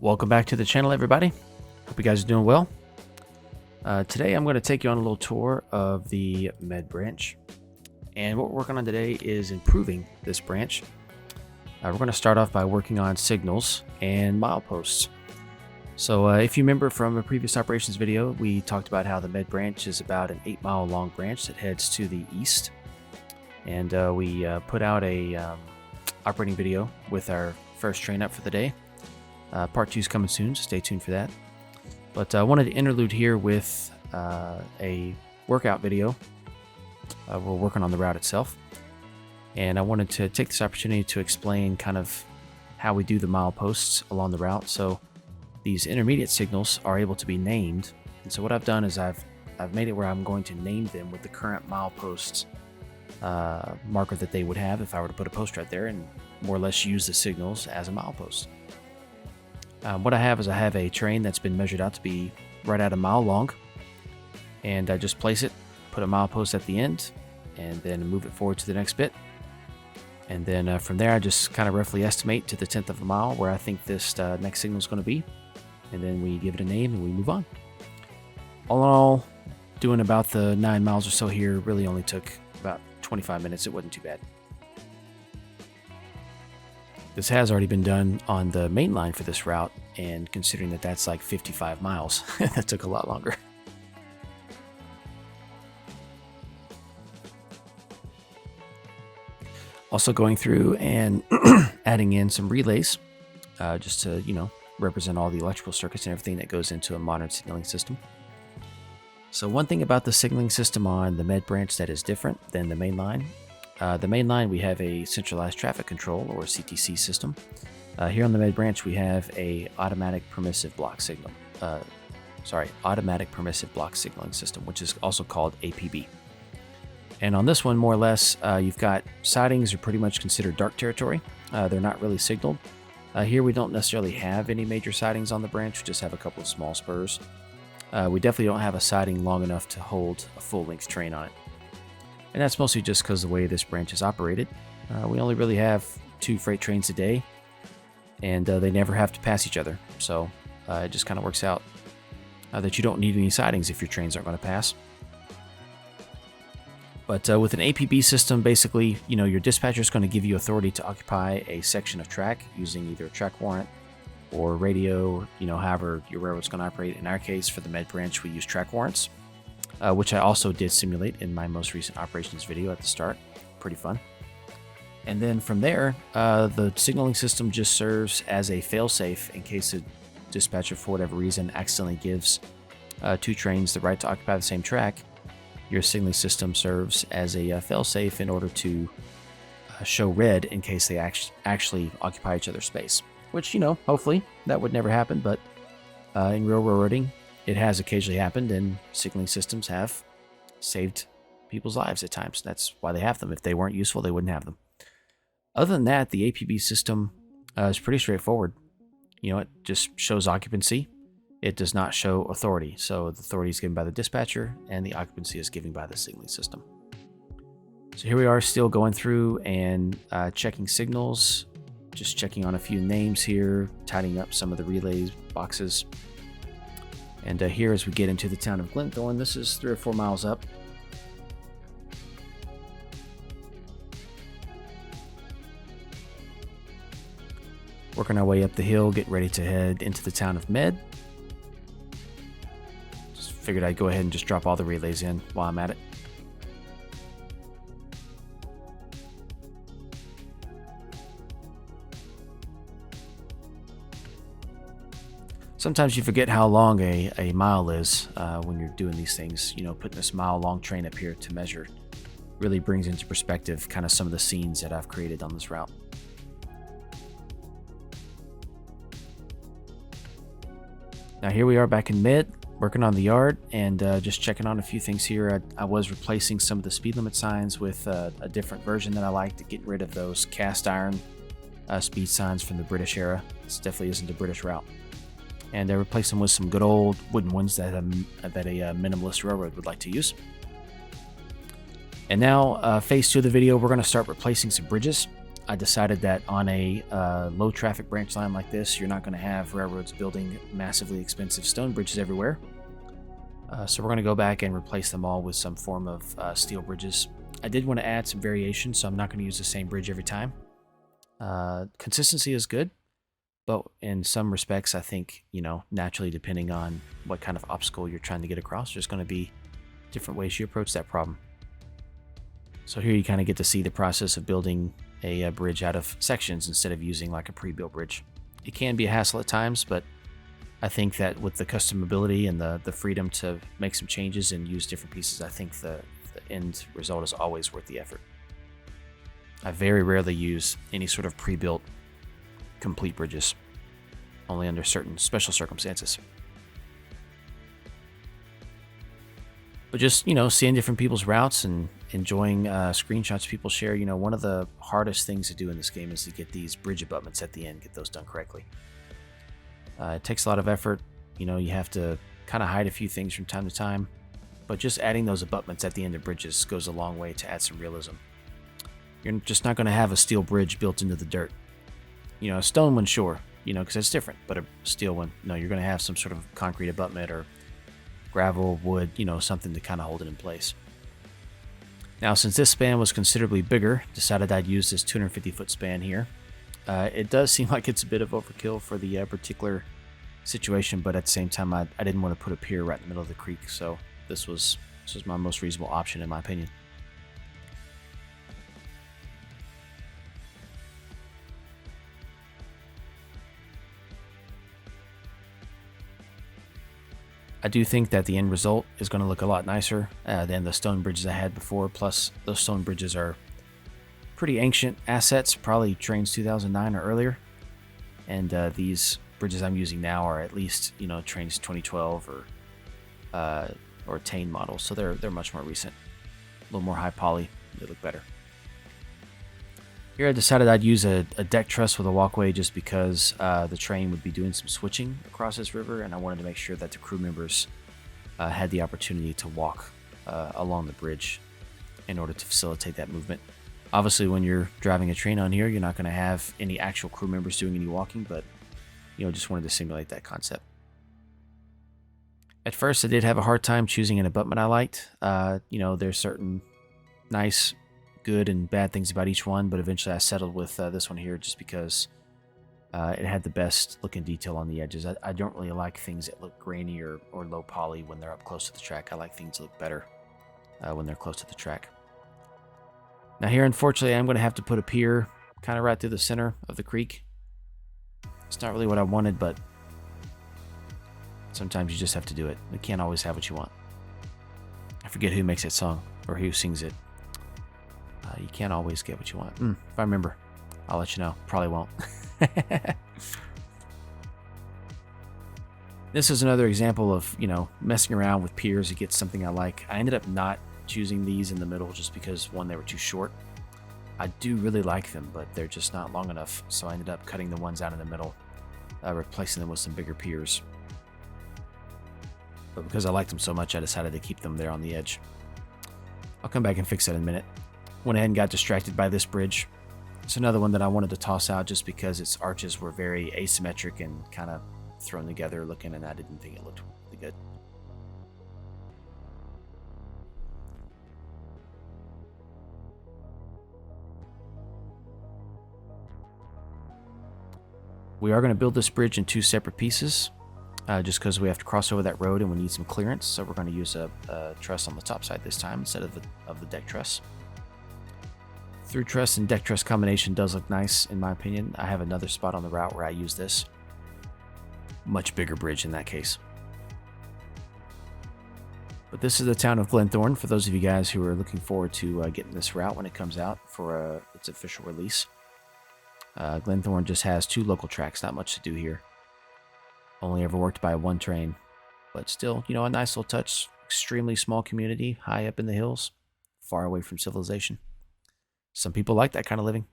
Welcome back to the channel, everybody. Hope you guys are doing well. Today I'm going to take you on a little tour of the Meade Branch, and what we're working on today is improving this branch. We're going to start off by working on signals and mileposts. So if you remember from a previous operations video, we talked about how the Meade Branch is about an 8-mile long branch that heads to the east, and we put out a operating video with our first train up for the day. Part 2 is coming soon, so stay tuned for that. But I wanted to interlude here with a workout video. We're working on the route itself, and I wanted to take this opportunity to explain kind of how we do the mileposts along the route. So these intermediate signals are able to be named, and so what I've done is I've made it where I'm going to name them with the current mileposts marker that they would have if I were to put a post right there and more or less use the signals as a milepost. What I have is I have a train that's been measured out to be right at a mile long, and I just place it, put a milepost at the end, and then move it forward to the next bit. And then from there I just kind of roughly estimate to the 10th of a mile where I think this next signal is going to be, and then we give it a name and we move on. All in all, doing about the 9 miles or so here really only took about 25 minutes. It wasn't too bad. This has already been done on the main line for this route, and considering that that's like 55 miles, that took a lot longer. Also going through and adding in some relays, just to, represent all the electrical circuits and everything that goes into a modern signaling system. So one thing about the signaling system on the Meade Branch that is different than the main line. The main line, we have a centralized traffic control, or CTC system. Here on the Meade Branch, we have a automatic permissive block signaling system, which is also called APB. And on this one, more or less, you've got sidings are pretty much considered dark territory. They're not really signaled. Here we don't necessarily have any major sidings on the branch. We just have a couple of small spurs. We definitely don't have a siding long enough to hold a full-length train on it. And that's mostly just because of the way this branch is operated. We only really have 2 freight trains a day, and they never have to pass each other. So it just kind of works out that you don't need any sidings if your trains aren't going to pass. But with an APB system, basically, your dispatcher is going to give you authority to occupy a section of track using either a track warrant or radio, however your railroad's going to operate. In our case, for the Meade Branch, we use track warrants, which I also did simulate in my most recent operations video at the start. Pretty fun. And then from there, the signaling system just serves as a failsafe in case a dispatcher, for whatever reason, accidentally gives 2 trains the right to occupy the same track. Your signaling system serves as a failsafe in order to show red in case they actually occupy each other's space. Which, hopefully that would never happen, but in real railroading, it has occasionally happened, and signaling systems have saved people's lives at times. That's why they have them. If they weren't useful, they wouldn't have them. Other than that, the APB system is pretty straightforward. It just shows occupancy. It does not show authority. So the authority is given by the dispatcher, and the occupancy is given by the signaling system. So here we are, still going through and checking signals, just checking on a few names here, tidying up some of the relay boxes. And here, as we get into the town of Glenthorne, this is 3 or 4 miles up. Working our way up the hill, getting ready to head into the town of Meade. Just figured I'd go ahead and just drop all the relays in while I'm at it. Sometimes you forget how long a mile is when you're doing these things. Putting this mile-long train up here to measure really brings into perspective kind of some of the scenes that I've created on this route. Now here we are back in Meade, working on the yard, and just checking on a few things here. I was replacing some of the speed limit signs with a different version that I liked, getting rid of those cast iron speed signs from the British era. This definitely isn't a British route. And I replaced them with some good old wooden ones that a minimalist railroad would like to use. And now, phase 2 of the video, we're going to start replacing some bridges. I decided that on a low traffic branch line like this, you're not going to have railroads building massively expensive stone bridges everywhere. So we're going to go back and replace them all with some form of steel bridges. I did want to add some variation, so I'm not going to use the same bridge every time. Consistency is good, but in some respects, I think, naturally, depending on what kind of obstacle you're trying to get across, there's going to be different ways you approach that problem. So here you kind of get to see the process of building a bridge out of sections instead of using like a pre-built bridge. It can be a hassle at times, but I think that with the customability and the freedom to make some changes and use different pieces, I think the end result is always worth the effort. I very rarely use any sort of pre-built complete bridges, only under certain special circumstances. But just, seeing different people's routes and enjoying screenshots people share, one of the hardest things to do in this game is to get these bridge abutments at the end, get those done correctly. It takes a lot of effort. You have to kind of hide a few things from time to time, but just adding those abutments at the end of bridges goes a long way to add some realism. You're just not going to have a steel bridge built into the dirt. A stone one, sure, because it's different, but a steel one, no, you're going to have some sort of concrete abutment or gravel, wood, something to kind of hold it in place. Now, since this span was considerably bigger, decided I'd use this 250-foot span here. It does seem like it's a bit of overkill for the particular situation, but at the same time, I didn't want to put a pier right in the middle of the creek, so this was my most reasonable option in my opinion. I do think that the end result is going to look a lot nicer than the stone bridges I had before, plus those stone bridges are pretty ancient assets, probably Trainz 2009 or earlier, and these bridges I'm using now are at least Trainz 2012 or Trainz models, so they're much more recent, a little more high poly, they look better. Here I decided I'd use a deck truss with a walkway just because the train would be doing some switching across this river, and I wanted to make sure that the crew members had the opportunity to walk along the bridge in order to facilitate that movement. Obviously, when you're driving a train on here, you're not going to have any actual crew members doing any walking, but just wanted to simulate that concept. At first, I did have a hard time choosing an abutment I liked. There's certain nice, good and bad things about each one, but eventually I settled with this one here just because it had the best looking detail on the edges. I don't really like things that look grainy or low poly when they're up close to the track. I like things that look better when they're close to the track. Now here, unfortunately, I'm going to have to put a pier kind of right through the center of the creek. It's not really what I wanted, but sometimes you just have to do it. You can't always have what you want. I forget who makes that song or who sings it. You can't always get what you want. If I remember, I'll let you know. Probably won't. This is another example of, messing around with piers to get something I like. I ended up not choosing these in the middle just because, one, they were too short. I do really like them, but they're just not long enough, so I ended up cutting the ones out in the middle, replacing them with some bigger piers. But because I liked them so much, I decided to keep them there on the edge. I'll come back and fix that in a minute. Went ahead and got distracted by this bridge. It's another one that I wanted to toss out just because its arches were very asymmetric and kind of thrown together looking, and I didn't think it looked really good. We are going to build this bridge in two separate pieces just because we have to cross over that road and we need some clearance, so we're going to use a truss on the top side this time instead of the deck truss. Through truss and deck truss combination does look nice in my opinion. I have another spot on the route where I use this. Much bigger bridge in that case. But this is the town of Glenthorne for those of you guys who are looking forward to getting this route when it comes out for its official release. Glenthorne just has 2 local tracks, not much to do here. Only ever worked by 1 train, but still, a nice little touch. Extremely small community, high up in the hills, far away from civilization. Some people like that kind of living.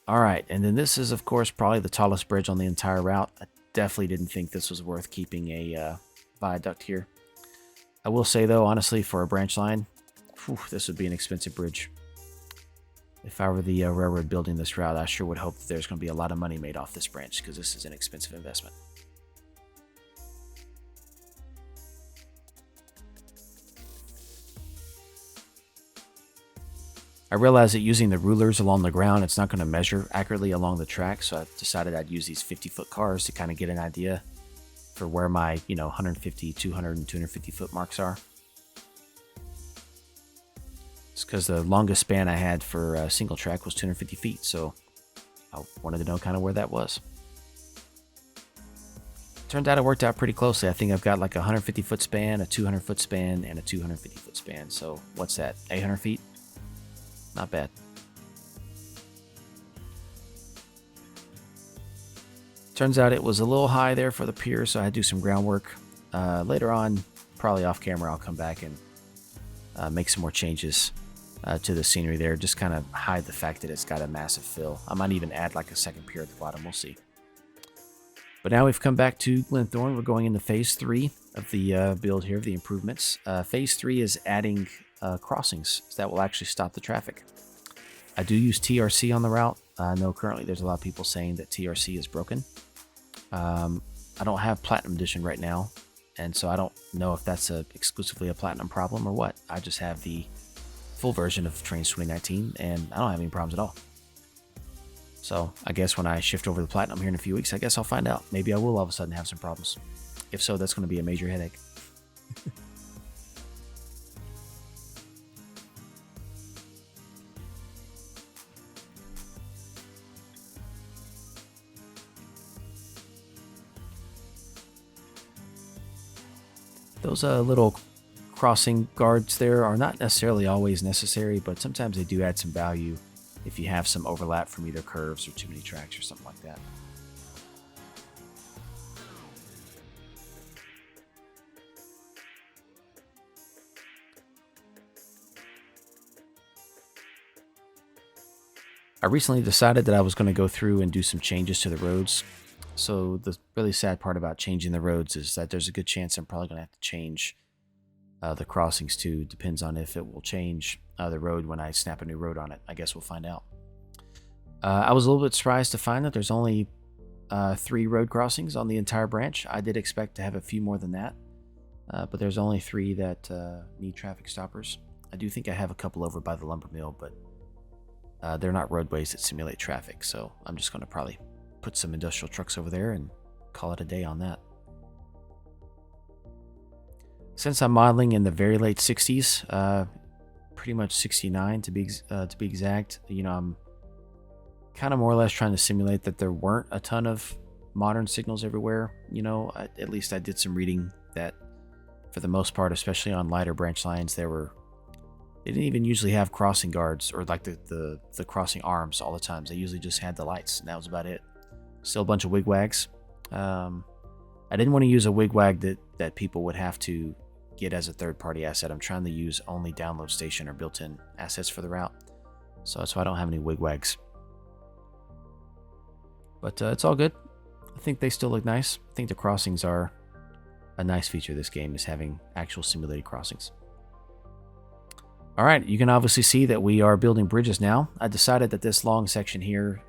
Alright, and then this is, of course, probably the tallest bridge on the entire route. I definitely didn't think this was worth keeping a viaduct here. I will say, though, honestly, for a branch line, this would be an expensive bridge. If I were the railroad building this route, I sure would hope that there's going to be a lot of money made off this branch, because this is an expensive investment. I realized that using the rulers along the ground, it's not going to measure accurately along the track, so I decided I'd use these 50-foot cars to kind of get an idea for where my, 150, 200, and 250-foot marks are. It's because the longest span I had for a single track was 250 feet, so I wanted to know kind of where that was. Turned out it worked out pretty closely. I think I've got like a 150-foot span, a 200-foot span, and a 250-foot span. So what's that, 800 feet? Not bad. Turns out it was a little high there for the pier, so I had to do some groundwork. Later on, probably off camera, I'll come back and make some more changes to the scenery there. Just kind of hide the fact that it's got a massive fill. I might even add like a second pier at the bottom. We'll see. But now we've come back to Glenthorne. We're going into phase 3 of the build here, of the improvements. Phase 3 is adding crossings that will actually stop the traffic. I do use TRC on the route. I know currently there's a lot of people saying that TRC is broken. I don't have Platinum Edition right now, and so I don't know if that's exclusively a Platinum problem or what. I just have the full version of Trainz 2019, and I don't have any problems at all. So I guess when I shift over to Platinum here in a few weeks, I guess I'll find out. Maybe I will all of a sudden have some problems. If so, that's going to be a major headache. Those little crossing guards there are not necessarily always necessary, but sometimes they do add some value if you have some overlap from either curves or too many tracks or something like that. I recently decided that I was going to go through and do some changes to the roads. So the really sad part about changing the roads is that there's a good chance I'm probably going to have to change the crossings too. Depends on if it will change the road when I snap a new road on it. I guess we'll find out. I was a little bit surprised to find that there's only 3 road crossings on the entire branch. I did expect to have a few more than that, but there's only 3 that need traffic stoppers. I do think I have a couple over by the lumber mill, but they're not roadways that simulate traffic, so I'm just going to probably put some industrial trucks over there and call it a day on that. Since I'm modeling in the very late 60s, pretty much 69 to be exact, I'm kind of more or less trying to simulate that there weren't a ton of modern signals everywhere. At least I did some reading that for the most part, especially on lighter branch lines, they didn't even usually have crossing guards or like the crossing arms all the time. They usually just had the lights, and that was about it. Still a bunch of wigwags. I didn't want to use a wigwag that people would have to get as a third-party asset. I'm trying to use only download station or built-in assets for the route, so that's why I don't have any wigwags. But it's all good. I think they still look nice. I think the crossings are a nice feature of this game, is having actual simulated crossings. All right, you can obviously see that we are building bridges now. I decided that this long section here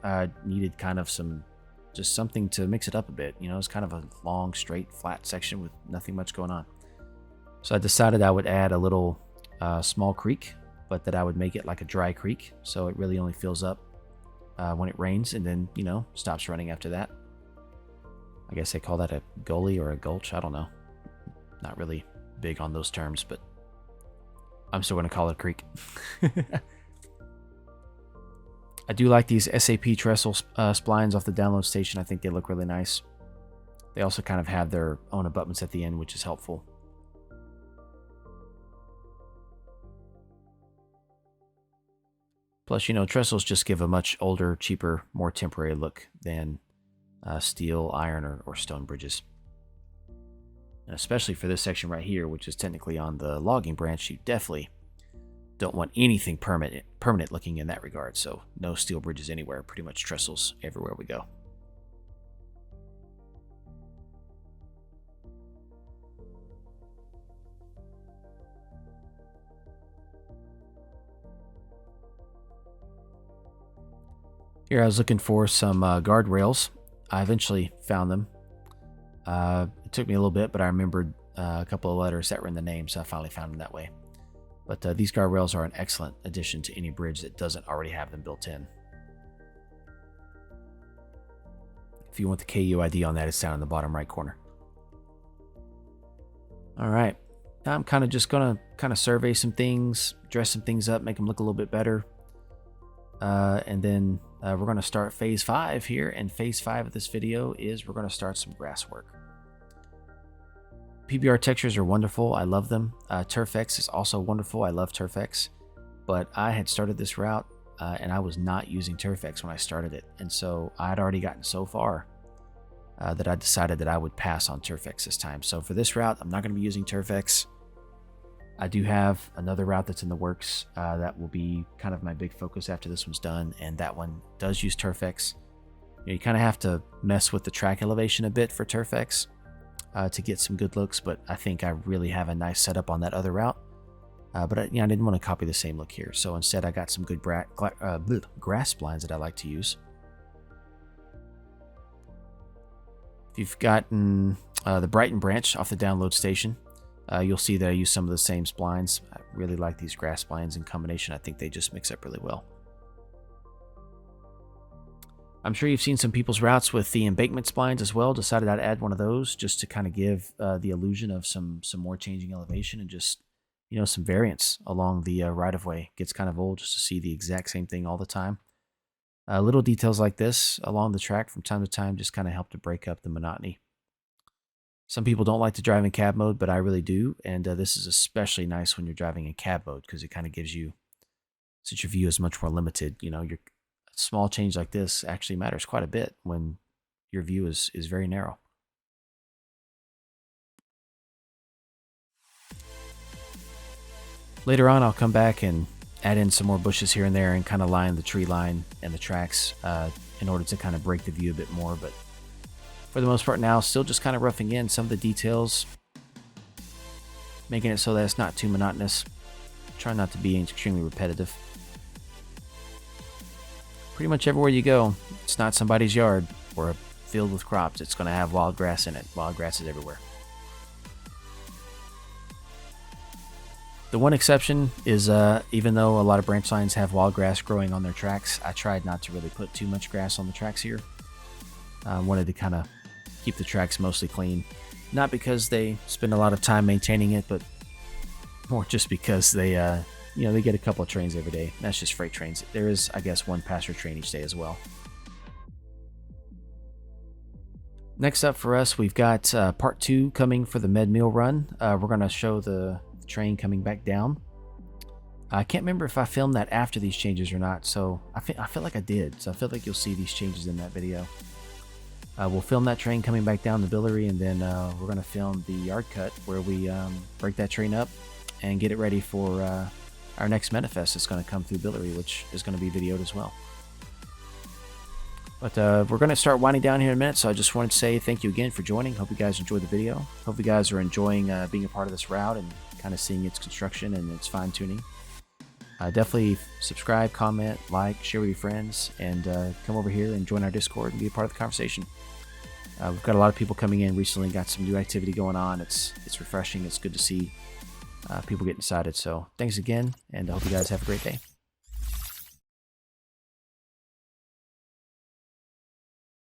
needed kind of just something to mix it up a bit. It's kind of a long, straight, flat section with nothing much going on. So I decided I would add a little small creek, but that I would make it like a dry creek, so it really only fills up when it rains, and then, stops running after that. I guess they call that a gully or a gulch. I don't know. Not really big on those terms, but I'm still going to call it a creek. I do like these SAP trestle splines off the download station. I think they look really nice. They also kind of have their own abutments at the end, which is helpful. Plus, trestles just give a much older, cheaper, more temporary look than steel, iron, or stone bridges. And especially for this section right here, which is technically on the logging branch, you definitely don't want anything permanent looking in that regard. So no steel bridges anywhere, pretty much trestles everywhere we go. Here I was looking for some guardrails. I eventually found them. It took me a little bit, but I remembered a couple of letters that were in the name, so I finally found them that way. But these guardrails are an excellent addition to any bridge that doesn't already have them built in. If you want the KU ID on that, it's down in the bottom right corner. All right, now I'm kind of just gonna survey some things, dress some things up, make them look a little bit better, and then we're gonna start phase 5 here. And phase 5 of this video is we're gonna start some grass work. PBR textures are wonderful. I love them. Turfx is also wonderful. I love Turfx, but I had started this route and I was not using Turfx when I started it, and so I had already gotten so far that I decided that I would pass on Turfx this time. So for this route, I'm not going to be using Turfx. I do have another route that's in the works that will be kind of my big focus after this one's done, and that one does use Turfx. You kind of have to mess with the track elevation a bit for Turfx to get some good looks, but I think I really have a nice setup on that other route. But I didn't want to copy the same look here, so instead I got some good grass splines that I like to use. If you've gotten the Meade Branch off the download station, you'll see that I use some of the same splines. I really like these grass splines in combination. I think they just mix up really well. I'm sure you've seen some people's routes with the embankment splines as well. Decided I'd add one of those just to kind of give the illusion of some more changing elevation and just, you know, some variance along the right-of-way. Gets kind of old just to see the exact same thing all the time. Little details like this along the track from time to time just kind of help to break up the monotony. Some people don't like to drive in cab mode, but I really do, and this is especially nice when you're driving in cab mode because it kind of gives you, since your view is much more limited, you know, your small change like this actually matters quite a bit when your view is very narrow. Later on, I'll come back and add in some more bushes here and there and kind of line the tree line and the tracks in order to kind of break the view a bit more. But for the most part now, still just kind of roughing in some of the details, making it so that it's not too monotonous. Trying not to be extremely repetitive. Pretty much everywhere you go, it's not somebody's yard or a field with crops. It's going to have wild grass in it. Wild grass is everywhere. The one exception is even though a lot of branch lines have wild grass growing on their tracks, I tried not to really put too much grass on the tracks here. I wanted to kind of keep the tracks mostly clean. Not because they spend a lot of time maintaining it, but more just because they, you know, they get a couple of trains every day. That's just freight trains. There is, I guess, one passenger train each day as well. Next up for us, we've got part 2 coming for the Med Mill run. We're going to show the train coming back down. I can't remember if I filmed that after these changes or not, so I feel like I did. So I feel like you'll see these changes in that video. We'll film that train coming back down the Billary, and then we're going to film the yard cut where we break that train up and get it ready for our next manifest that's going to come through Billary, which is going to be videoed as well. But we're going to start winding down here in a minute, so I just wanted to say thank you again for joining. Hope you guys enjoyed the video. Hope you guys are enjoying being a part of this route and kind of seeing its construction and its fine-tuning. Definitely subscribe, comment, like, share with your friends, and come over here and join our Discord and be a part of the conversation. We've got a lot of people coming in recently, got some new activity going on. It's refreshing. It's good to see people getting excited. So thanks again, and I hope you guys have a great day.